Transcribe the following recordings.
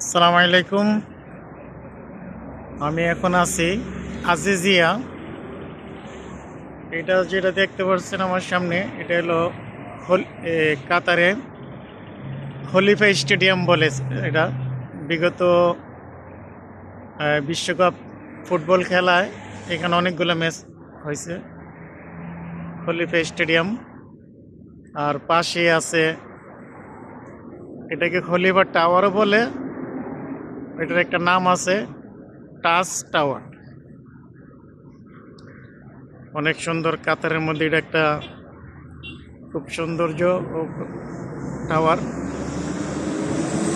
আসসালামু আলাইকুম। আমি এখন আছি আজিজিয়া। এটা যেটা দেখতে পাচ্ছেন আমার সামনে, এটা হলো কাতারে খলিফা স্টেডিয়াম বলে। এটা বিগত বিশ্বকাপ ফুটবল খেলায় এখানে অনেকগুলো ম্যাচ হয়েছে। খলিফা স্টেডিয়াম আর পাশে আছে, এটাকে খলিফা টাওয়ারও বলে। এটার একটা নাম আছে টাচ টাওয়ার। অনেক সুন্দর, কাতারের মধ্যে এটা একটা খুব সৌন্দর্য ও টাওয়ার।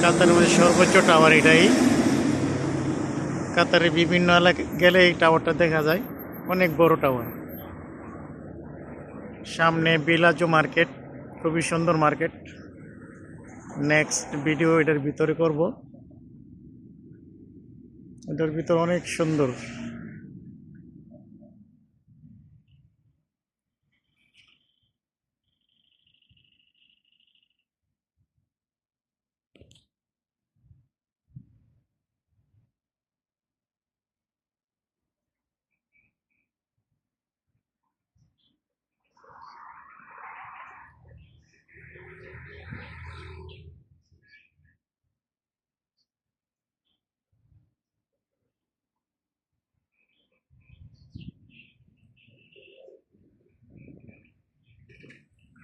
কাতারের মধ্যে সর্বোচ্চ টাওয়ার এটাই। কাতারের বিভিন্ন এলাকা গেলে এই টাওয়ারটা দেখা যায়, অনেক বড় টাওয়ার। সামনে বিলাজো মার্কেট, খুবই সুন্দর মার্কেট। নেক্সট ভিডিও এটার ভিতরে করব। এটার ভিতর অনেক সুন্দর।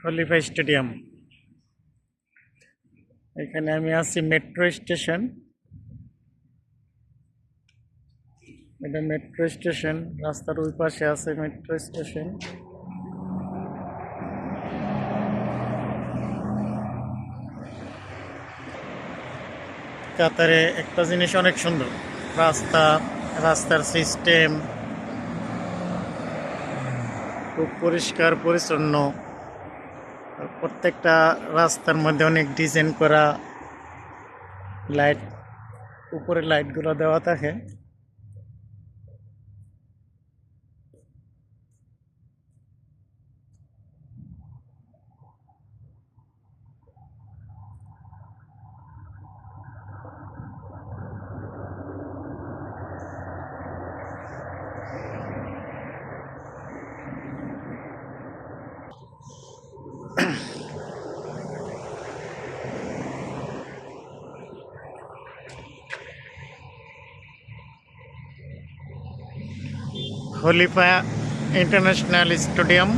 খলিফা স্টেডিয়াম। এখানে আমি আছি মেট্রো স্টেশন। এটা মেট্রো স্টেশন, রাস্তার ওই পাশে আছে মেট্রো স্টেশন। কাতারে একটা জিনিস অনেক সুন্দর, রাস্তা, রাস্তার সিস্টেম খুব পরিষ্কার পরিচ্ছন্ন। প্রত্যেকটা রাস্তার মধ্যে অনেক ডিজাইন করা লাইট, উপরে লাইটগুলো দেওয়া থাকে। খলিফা ইন্টারন্যাশনাল স্টেডিয়াম।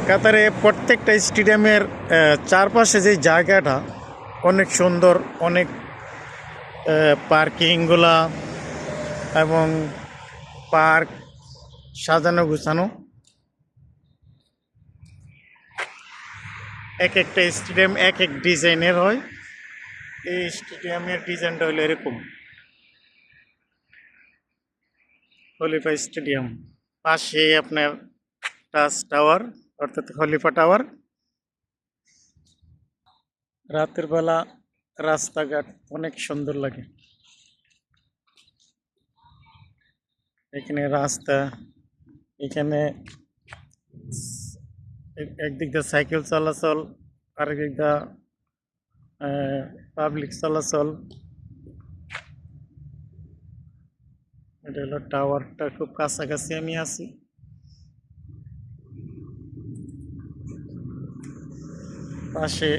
কাতারে প্রত্যেকটা স্টেডিয়ামের চারপাশে যে জায়গাটা অনেক সুন্দর, অনেক পার্কিংগুলা এবং পার্ক সাজানো গুছানো। এক একটা স্টেডিয়াম এক এক ডিজাইনের হয়। এই স্টেডিয়ামের ডিজাইনটা হলো এরকম। খলিফা স্টেডিয়াম পাশে আপনার টাচ টাওয়ার, অর্থাৎ খলিফা টাওয়ার। রাতের বেলা রাস্তাঘাট অনেক সুন্দর লাগে। এখানে রাস্তা, এখানে একদিক দিয়ে সাইকেল চলাচল, আরেক দিক দিয়ে পাবলিক চলাচল। এটা হলো টাওয়ারটা, খুব কাছাকাছি আমি আছি। পাশে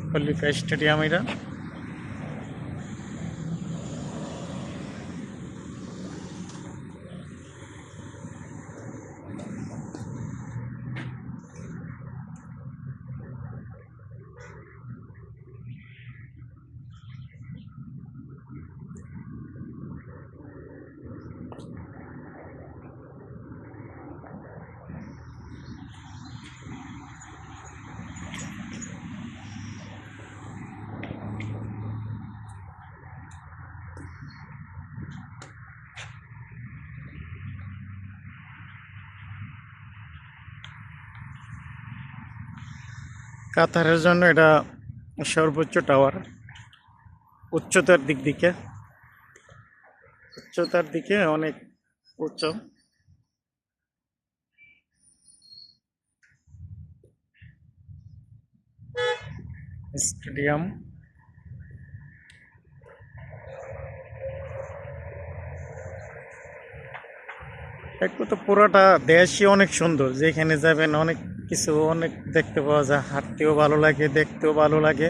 খলিফা স্টেডিয়াম। এটা কাতারের জন্য এটা সর্বোচ্চ টাওয়ার। উচ্চতার দিকে অনেক উচ্চ। স্টেডিয়াম। একটু তো পুরোটা দেশই অনেক সুন্দর, যেখানে যাবেন অনেক কিছু অনেক দেখতে পাওয়া যায়, হাঁটতেও ভালো লাগে, দেখতেও ভালো লাগে।